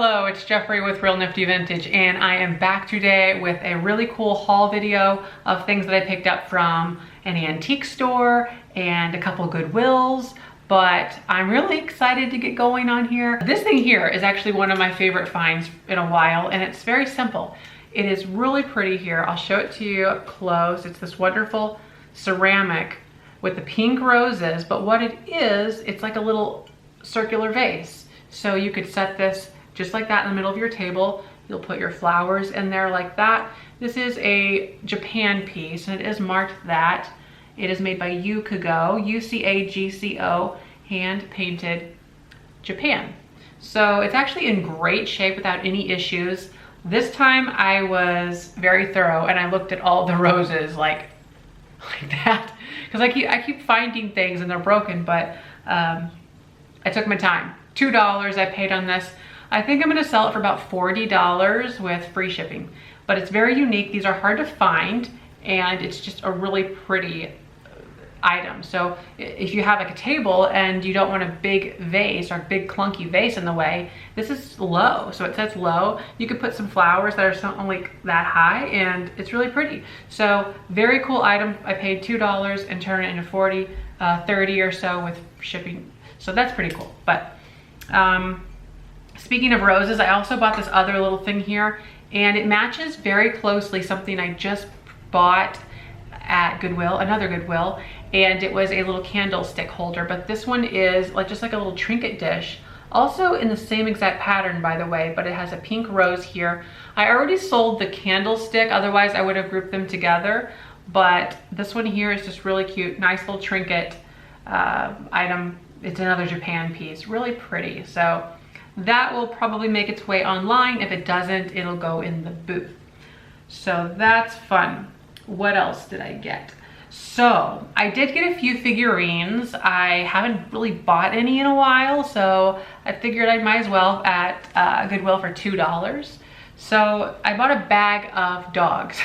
Hello, it's Jeffrey with Real Nifty Vintage, and I am back today with a really cool haul video of things that I picked up from an antique store and a couple Goodwills, but I'm really excited to get going on here. This thing here is actually one of my favorite finds in a while, and it's very simple. It is really pretty here. I'll show it to you up close. It's this wonderful ceramic with the pink roses, but what it is, it's like a little circular vase. So you could set this just like that in the middle of your table. You'll put your flowers in there like that. This is a Japan piece, and it is marked that. It is made by Yukago, U-C-A-G-C-O, hand painted Japan. So it's actually in great shape without any issues. This time I was very thorough and I looked at all the roses like that, because I keep finding things and they're broken, but I took my time. $2 I paid on this. I think I'm gonna sell it for about $40 with free shipping, but it's very unique. These are hard to find, and it's just a really pretty item. So if you have like a table and you don't want a big vase or big clunky vase in the way, this is low. So it says low. You could put some flowers that are only that high, and it's really pretty. So very cool item. I paid $2 and turned it into 40, 30 or so with shipping. So that's pretty cool. But speaking of roses, I also bought this other little thing here, and it matches very closely something I just bought at Goodwill, another Goodwill, and it was a little candlestick holder, but this one is like just like a little trinket dish, also in the same exact pattern, by the way, but it has a pink rose here. I already sold the candlestick, otherwise I would have grouped them together, but this one here is just really cute, nice little trinket item. It's another Japan piece, really pretty. So that will probably make its way online. If it doesn't, it'll go in the booth. So that's fun. What else did I get? So I did get a few figurines. I haven't really bought any in a while, so I figured I might as well at Goodwill for $2. So I bought a bag of dogs.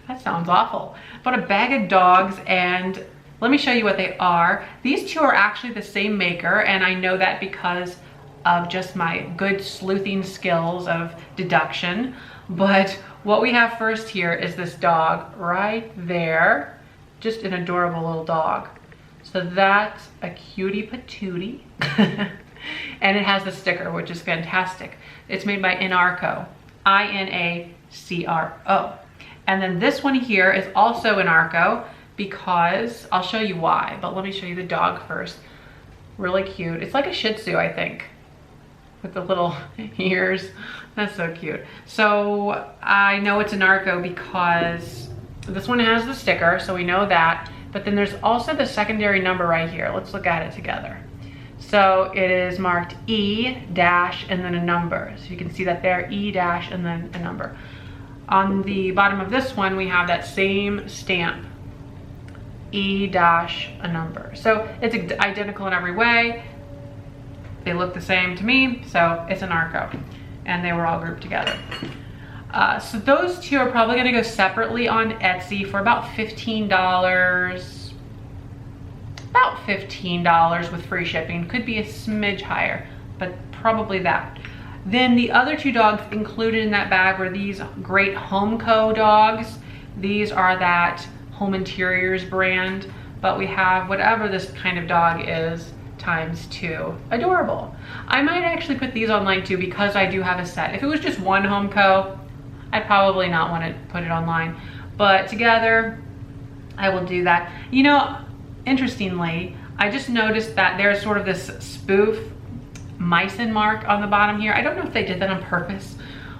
That sounds awful. Bought a bag of dogs, and let me show you what they are. These two are actually the same maker, and I know that because of just my good sleuthing skills of deduction. But what we have first here is this dog right there. Just an adorable little dog. So that's a cutie patootie. And it has the sticker, which is fantastic. It's made by Inarco, I-N-A-C-R-O. And then this one here is also Inarco, because I'll show you why, but let me show you the dog first. Really cute. It's like a Shih Tzu, I think, with the little ears. That's so cute. So I know it's an Arco because this one has the sticker, so we know that, but then there's also the secondary number right here. Let's look at it together. So it is marked E dash and then a number. So you can see that there, E dash and then a number. On the bottom of this one, we have that same stamp, E dash a number. So it's identical in every way. They look the same to me, so it's an Arco, and they were all grouped together. So those two are probably gonna go separately on Etsy for about $15. About $15 with free shipping. Could be a smidge higher, but probably that. Then the other two dogs included in that bag were these Great Home Co. dogs. These are that Home Interiors brand, but we have whatever this kind of dog is times 2. Adorable. I might actually put these online too, because I do have a set. If it was just one Home Co., I'd probably not want to put it online, but together I will do that. You know, interestingly, I just noticed that there's sort of this spoof Meissen mark on the bottom here. I don't know if they did that on purpose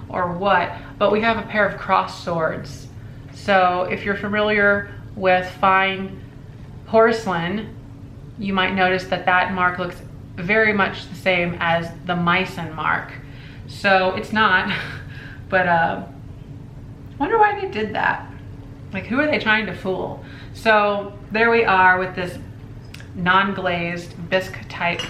or what, but we have a pair of cross swords. So if you're familiar with fine porcelain, you might notice that that mark looks very much the same as the Meissen mark. So it's not, but I wonder why they did that. Like, who are they trying to fool? So there we are with this non-glazed bisque type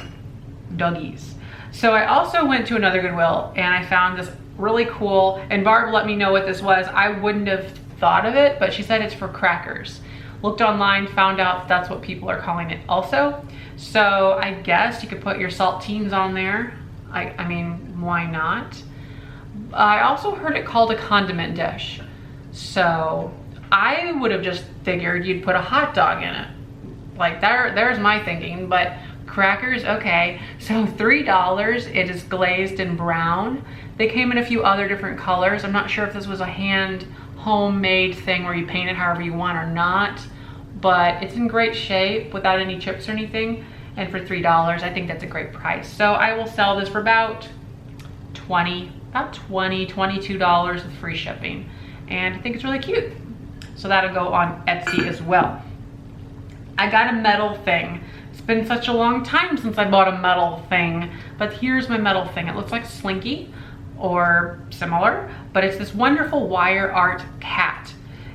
doggies. So I also went to another Goodwill and I found this really cool, and Barb let me know what this was. I wouldn't have thought of it, but she said it's for crackers. Looked online, found out that's what people are calling it also. So I guess you could put your saltines on there. I mean, why not? I also heard it called a condiment dish. So I would have just figured you'd put a hot dog in it. Like there's my thinking, but crackers, okay. So $3, it is glazed in brown. They came in a few other different colors. I'm not sure if this was a homemade thing where you paint it however you want or not, but it's in great shape without any chips or anything. And for $3, I think that's a great price. So I will sell this for about $22 with free shipping. And I think it's really cute. So that'll go on Etsy as well. I got a metal thing. It's been such a long time since I bought a metal thing, but here's my metal thing. It looks like Slinky or similar, but it's this wonderful wire art cat.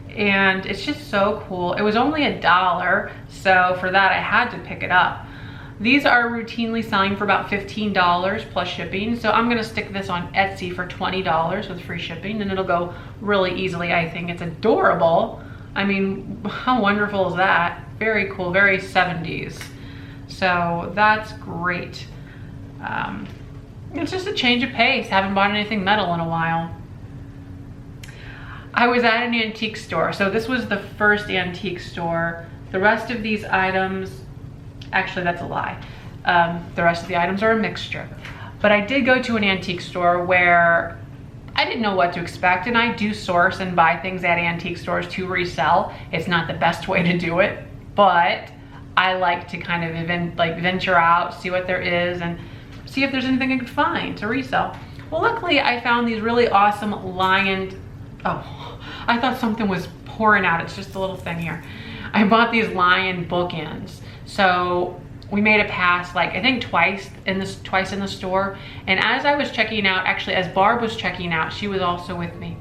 And it's just so cool. It was only $1, so for that I had to pick it up. These are routinely selling for about $15 plus shipping, so I'm gonna stick this on Etsy for $20 with free shipping, and it'll go really easily, I think. It's adorable. I mean, how wonderful is that? Very cool, very 70s. So that's great. It's just a change of pace. Haven't bought anything metal in a while. I was at an antique store. So this was the first antique store. The rest of these items, actually that's a lie. The rest of the items are a mixture. But I did go to an antique store where I didn't know what to expect, and I do source and buy things at antique stores to resell. It's not the best way to do it, but I like to kind of even like venture out, see what there is, and see if there's anything I could find to resell. Well, luckily I found these really awesome lioned, oh, I thought something was pouring out. It's just a little thing here. I bought these lion bookends. So we made a pass, like I think twice in the store. And as I was checking out, actually as Barb was checking out, she was also with me.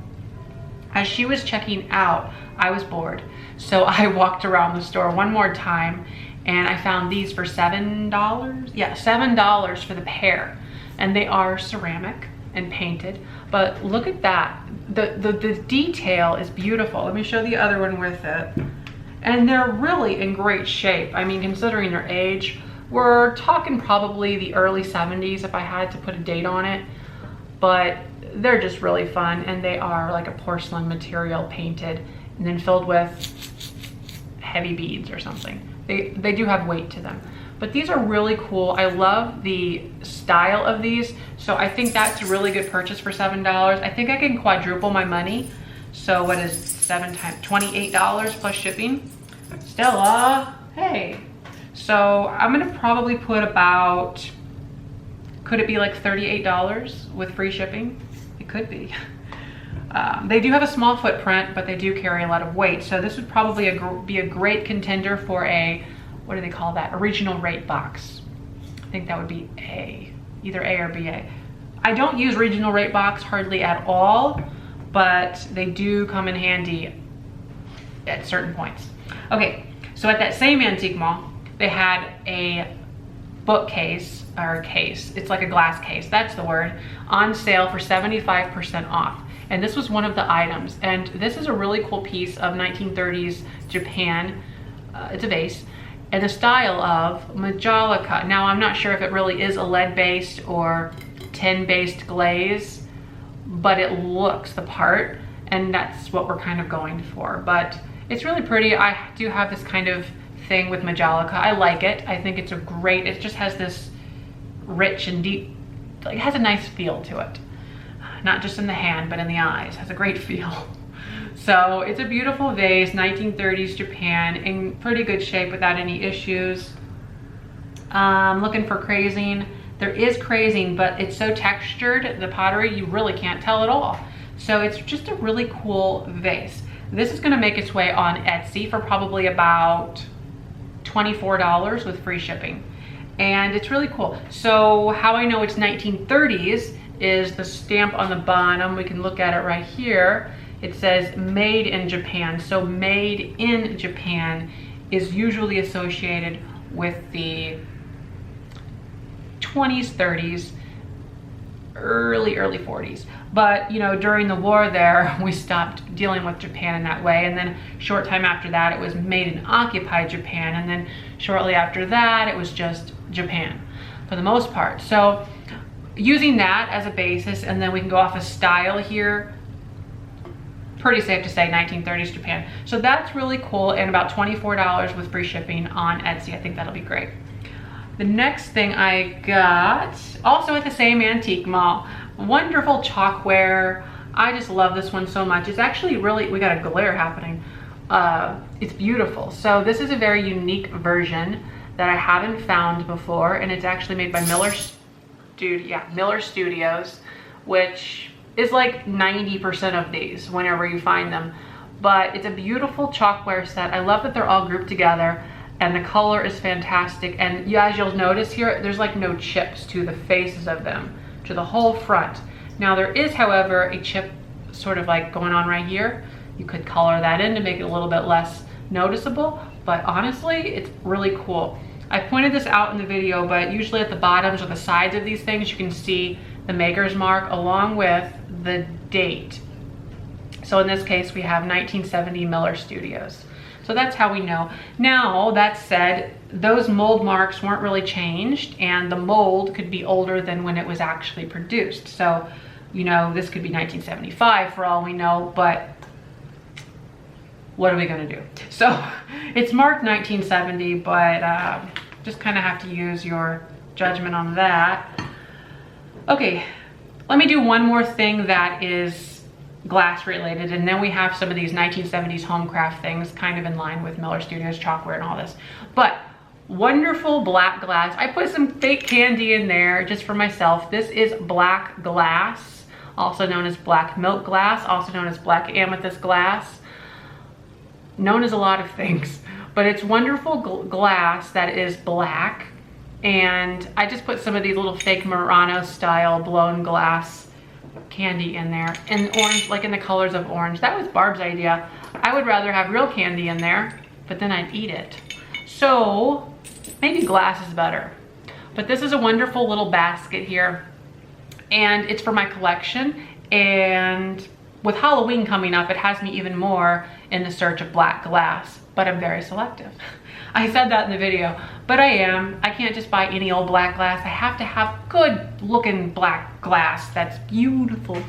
As she was checking out, I was bored. So I walked around the store one more time and I found these for $7. Yeah, $7 for the pair. And they are ceramic and painted, but look at that. The detail is beautiful. Let me show the other one with it. And they're really in great shape. I mean, considering their age, we're talking probably the early 70s if I had to put a date on it, but they're just really fun. And they are like a porcelain material painted and then filled with heavy beads or something. They do have weight to them, but these are really cool. I love the style of these. So I think that's a really good purchase for $7. I think I can quadruple my money. So what is 7 times $28 plus shipping? Stella, hey. So I'm gonna probably put about, could it be like $38 with free shipping? It could be. They do have a small footprint, but they do carry a lot of weight. So this would probably be a great contender for a, what do they call that? A regional rate box. I think that would be A, either A or BA. I don't use regional rate box hardly at all, but they do come in handy at certain points. Okay, so at that same antique mall, they had a bookcase, or a case, it's like a glass case, that's the word, on sale for 75% off. And this was one of the items. And this is a really cool piece of 1930s Japan. It's a vase. And the style of Majolica. Now, I'm not sure if it really is a lead-based or tin-based glaze, but it looks the part, and that's what we're kind of going for. But it's really pretty. I do have this kind of thing with Majolica. I like it. I think it's a great, it just has this rich and deep, like it has a nice feel to it. Not just in the hand, but in the eyes. It has a great feel. So it's a beautiful vase, 1930s Japan, in pretty good shape without any issues. Looking for crazing. There is crazing, but it's so textured, the pottery, you really can't tell at all. So it's just a really cool vase. This is gonna make its way on Etsy for probably about $24 with free shipping. And it's really cool. So how I know it's 1930s is the stamp on the bottom. We can look at it right here. It says made in Japan. So made in Japan is usually associated with the 20s, 30s, early 40s. But you know, during the war there, we stopped dealing with Japan in that way. And then a short time after that, it was made in occupied Japan. And then shortly after that, it was just Japan for the most part. So using that as a basis, and then we can go off a style here. Pretty safe to say 1930s Japan. So that's really cool, and about $24 with free shipping on Etsy. I think that'll be great. The next thing I got, also at the same antique mall, wonderful Chalkware. I just love this one so much. It's actually really, we got a glare happening. It's beautiful. So this is a very unique version that I haven't found before, and it's actually made by Miller Studios, which is like 90% of these whenever you find them. But it's a beautiful Chalkware set. I love that they're all grouped together, and the color is fantastic. And as you'll notice here, there's like no chips to the faces of them, to the whole front. Now there is, however, a chip sort of like going on right here. You could color that in to make it a little bit less noticeable, but honestly, it's really cool. I pointed this out in the video, but usually at the bottoms or the sides of these things, you can see the maker's mark along with the date. So in this case, we have 1970 Miller Studios. So that's how we know. Now, that said, those mold marks weren't really changed, and the mold could be older than when it was actually produced. So, you know, this could be 1975 for all we know, but what are we gonna do? So it's marked 1970, but just kind of have to use your judgment on that. Okay, let me do one more thing that is glass related, and then we have some of these 1970s home craft things kind of in line with Miller Studios, Chalkware, and all this. But wonderful black glass. I put some fake candy in there just for myself. This is black glass, also known as black milk glass, also known as black amethyst glass, known as a lot of things, but it's wonderful glass that is black. And I just put some of these little fake Murano style blown glass candy in there, and orange, like in the colors of orange. That was Barb's idea. I would rather have real candy in there, but then I'd eat it. So maybe glass is better. But this is a wonderful little basket here, and it's for my collection. And with Halloween coming up, it has me even more in the search of black glass, but I'm very selective. I said that in the video, but I am. I can't just buy any old black glass. I have to have good looking black glass that's beautiful.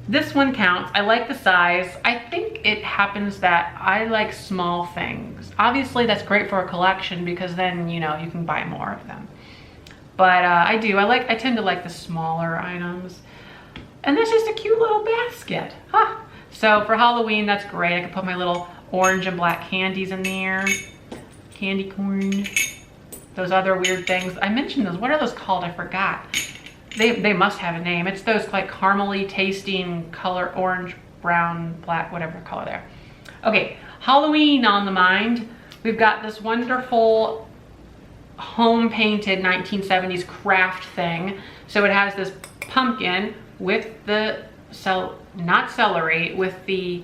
This one counts. I like the size. I think it happens that I like small things. Obviously that's great for a collection because then, you know, you can buy more of them. But I tend to like the smaller items. And that's just a cute little basket. Huh. So for Halloween, that's great. I can put my little orange and black candies in there. Candy corn, those other weird things. I mentioned those. What are those called? I forgot. They must have a name. It's those like caramely tasting color, orange, brown, black, whatever color there. Okay, Halloween on the mind. We've got this wonderful home painted 1970s craft thing. So it has this pumpkin with the not celery, with the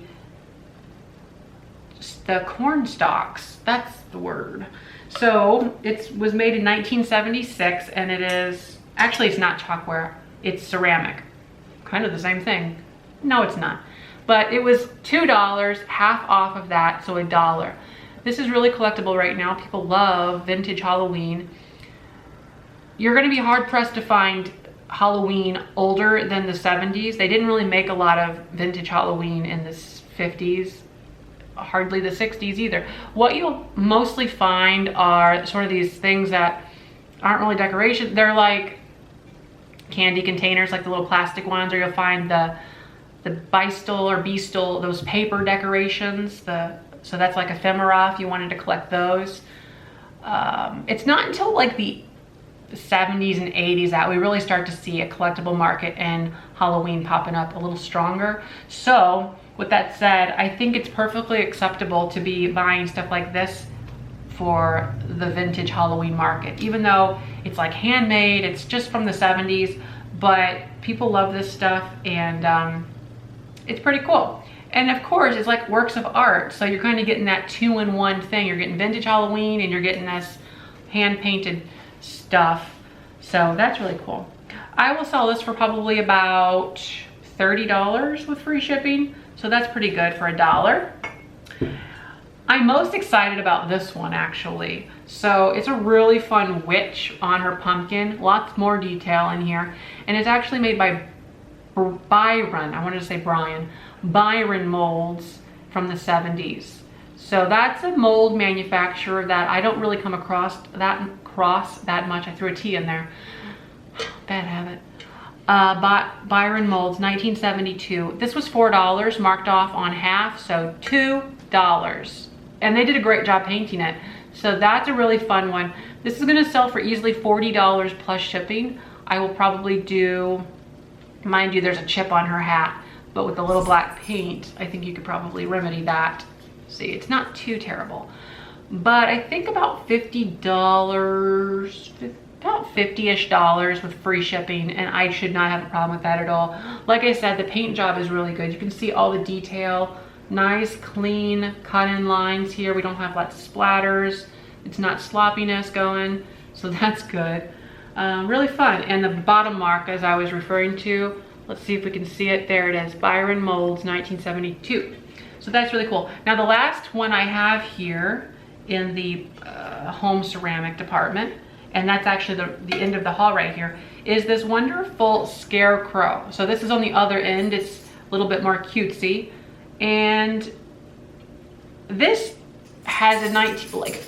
corn stalks. That's the word. So it was made in 1976, and it is, actually it's not Chalkware, it's ceramic. Kind of the same thing. No, it's not. But it was $2, half off of that, so $1. This is really collectible right now. People love vintage Halloween. You're gonna be hard pressed to find Halloween older than the 70s. They didn't really make a lot of vintage Halloween in the 50s. Hardly the 60s either. What you'll mostly find are sort of these things that aren't really decoration. They're like candy containers, like the little plastic ones, or you'll find the Bistel or Beastel, those paper decorations. So that's like ephemera if you wanted to collect those. It's not until like the 70s and 80s that we really start to see a collectible market and Halloween popping up a little stronger. So with that said, I think it's perfectly acceptable to be buying stuff like this for the vintage Halloween market, even though it's like handmade, it's just from the 70s, but people love this stuff, and it's pretty cool. And of course, it's like works of art, so you're kind of getting that two-in-one thing. You're getting vintage Halloween and you're getting this hand-painted stuff, so that's really cool. I will sell this for probably about $30 with free shipping. So that's pretty good for $1. I'm most excited about this one actually. So it's a really fun witch on her pumpkin. Lots more detail in here. And it's actually made by Byron. I wanted to say Brian. Byron molds from the 70s. So that's a mold manufacturer that I don't really come across that much. I threw a T in there. Bad habit. Byron molds, 1972. This was $4, marked off on half, so $2. And they did a great job painting it. So that's a really fun one. This is gonna sell for easily $40 plus shipping. I will probably do, mind you, there's a chip on her hat, but with the little black paint, I think you could probably remedy that. See, it's not too terrible. But I think about $50, about $50-ish with free shipping, and I should not have a problem with that at all. Like I said, the paint job is really good. You can see all the detail, nice, clean, cut-in lines here. We don't have lots of splatters. It's not sloppiness going, so that's good. Really fun. And the bottom mark, as I was referring to, let's see if we can see it. There it is, Byron Molds, 1972. So that's really cool. Now the last one I have here in the home ceramic department, and that's actually the end of the haul right here, is this wonderful scarecrow. So this is on the other end. It's a little bit more cutesy. And this has a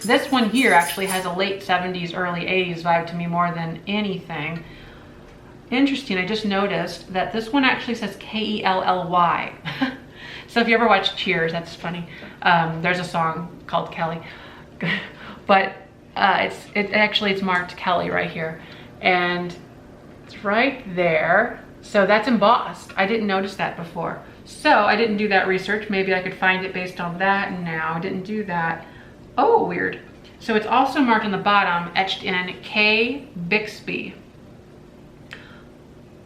this one here actually has a late 70s, early 80s vibe to me more than anything. Interesting, I just noticed that this one actually says Kelly. So if you ever watch Cheers, that's funny. There's a song called Kelly. But it's marked Kelly right here. And it's right there. So that's embossed. I didn't notice that before. So I didn't do that research. Maybe I could find it based on that, and now I didn't do that. Oh, weird. So it's also marked on the bottom, etched in K. Bixby.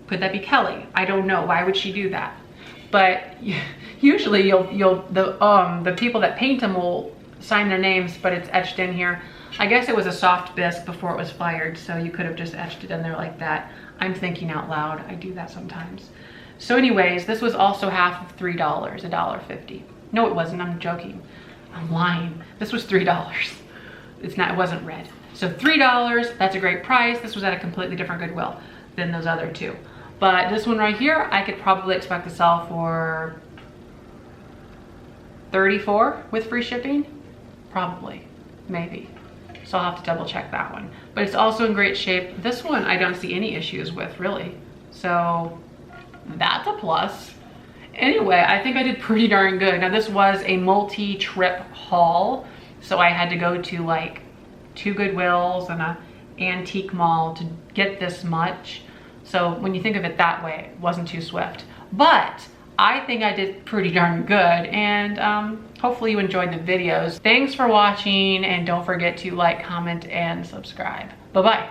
Could that be Kelly? I don't know. Why would she do that? But usually the people that paint them will sign their names, but it's etched in here. I guess it was a soft bisque before it was fired, so you could have just etched it in there like that. I'm thinking out loud. I do that sometimes. So anyways, this was also half of $3, $1.50. No, it wasn't. I'm joking. I'm lying. This was $3. It wasn't red. So $3, that's a great price. This was at a completely different Goodwill than those other two. But this one right here, I could probably expect to sell for $34 with free shipping. Probably, maybe. So I'll have to double check that one. But it's also in great shape. This one I don't see any issues with, really. So that's a plus. Anyway, I think I did pretty darn good. Now this was a multi-trip haul. So I had to go to like 2 Goodwills and an antique mall to get this much. So when you think of it that way, it wasn't too swift. But I think I did pretty darn good, and hopefully you enjoyed the videos. Thanks for watching, and don't forget to like, comment, and subscribe. Bye-bye.